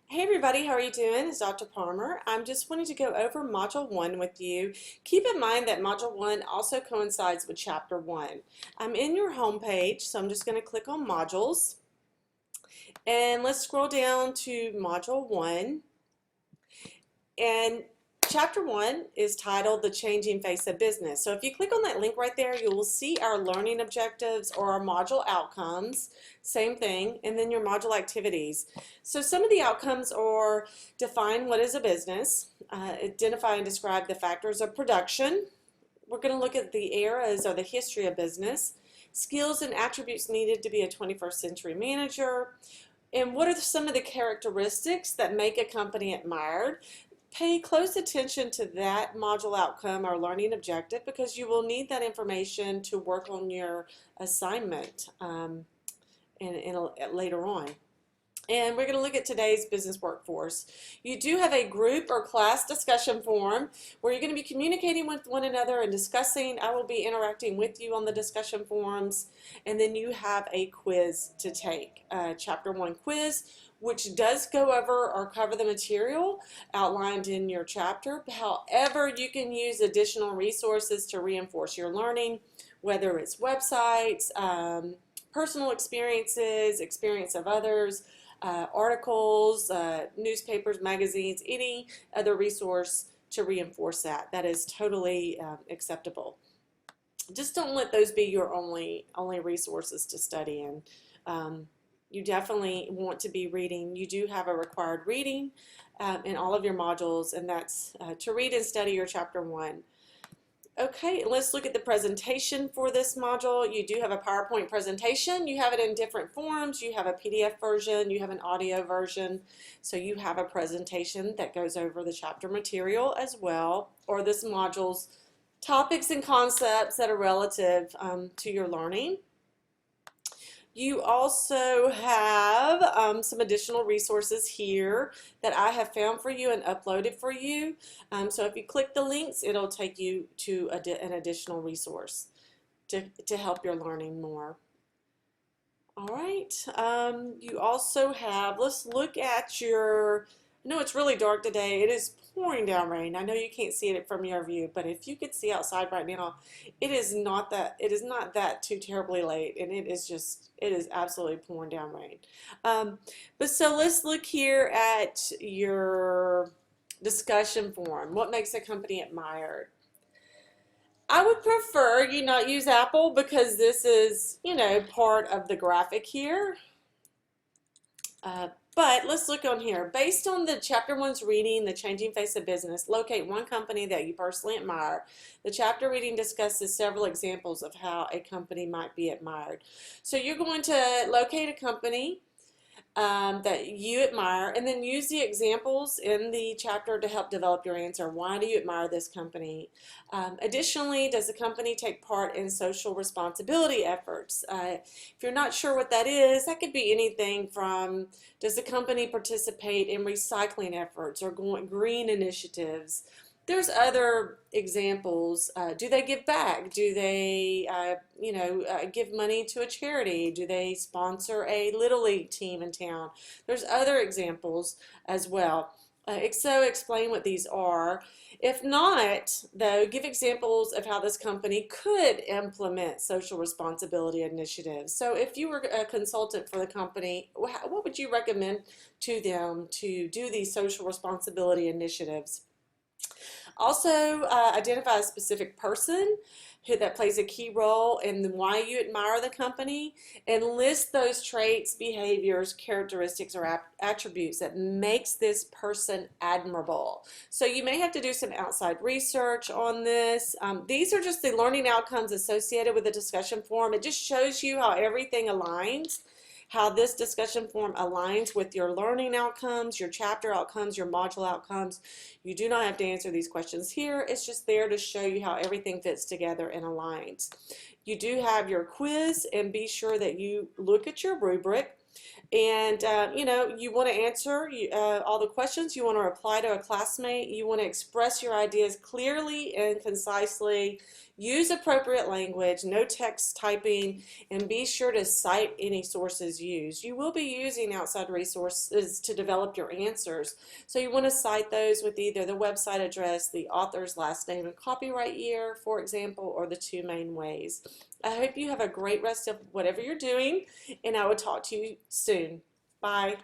Hey everybody, how are you doing? It's Dr. Palmer. I'm just wanting to go over Module 1 with you. Keep in mind that Module 1 also coincides with Chapter 1. I'm in your home page, so I'm just going to click on Modules. And let's scroll down to Module 1. And Chapter 1 is titled The Changing Face of Business. So if you click on that link right there, you will see our learning objectives or our module outcomes. Same thing. And then your module activities. So some of the outcomes are define what is a business, identify and describe the factors of production. We're going to look at the eras or the history of business, skills and attributes needed to be a 21st century manager, and what are some of the characteristics that make a company admired. Pay close attention to that module outcome or learning objective because you will need that information to work on your assignment later on. And we're going to look at today's business workforce. You do have a group or class discussion forum where you're going to be communicating with one another and discussing. I will be interacting with you on the discussion forums. And then you have a quiz to take, Chapter 1 quiz, which does go over or cover the material outlined in your chapter. However, you can use additional resources to reinforce your learning, whether it's websites, personal experiences, experience of others, articles, newspapers, magazines, any other resource to reinforce that. That is totally acceptable. Just don't let those be your only resources to study in. You definitely want to be reading. You do have a required reading in all of your modules, and that's to read and study your Chapter 1. Okay, let's look at the presentation for this module. You do have a PowerPoint presentation. You have it in different forms. You have a PDF version. You have an audio version. So you have a presentation that goes over the chapter material as well, or this module's topics and concepts that are relative to your learning. You also have some additional resources here that I have found for you and uploaded for you. So if you click the links, it'll take you to an additional resource to help your learning more. All right. You also have, let's look at your, I know it's really dark today. It is pouring down rain. I know you can't see it from your view, but if you could see outside right now, it is not that too terribly late, and it is absolutely pouring down rain. But so let's look here at your discussion forum. What makes a company admired? I would prefer you not use Apple because this is, part of the graphic here. But let's look on here. Based on the Chapter 1's reading, The Changing Face of Business, locate one company that you personally admire. The chapter reading discusses several examples of how a company might be admired. So you're going to locate a company that you admire, and then use the examples in the chapter to help develop your answer. Why do you admire this company? Additionally, does the company take part in social responsibility efforts? If you're not sure what that is, that could be anything from, does the company participate in recycling efforts or green initiatives? There's other examples. Do they give back? Do they, give money to a charity? Do they sponsor a Little League team in town? There's other examples as well. So explain what these are. If not, though, give examples of how this company could implement social responsibility initiatives. So if you were a consultant for the company, what would you recommend to them to do these social responsibility initiatives? Also, identify a specific person that plays a key role in why you admire the company, and list those traits, behaviors, characteristics, or attributes that makes this person admirable. So you may have to do some outside research on this. These are just the learning outcomes associated with the discussion forum. It just shows you how everything aligns, how this discussion forum aligns with your learning outcomes, your chapter outcomes, your module outcomes. You do not have to answer these questions here. It's just there to show you how everything fits together and aligns. You do have your quiz, and be sure that you look at your rubric. And you want to answer all the questions. You want to reply to a classmate. You want to express your ideas clearly and concisely. Use appropriate language, no text typing, and be sure to cite any sources used. You will be using outside resources to develop your answers, so you want to cite those with either the website address, the author's last name and copyright year, for example, or the two main ways. I hope you have a great rest of whatever you're doing, and I will talk to you soon. Bye.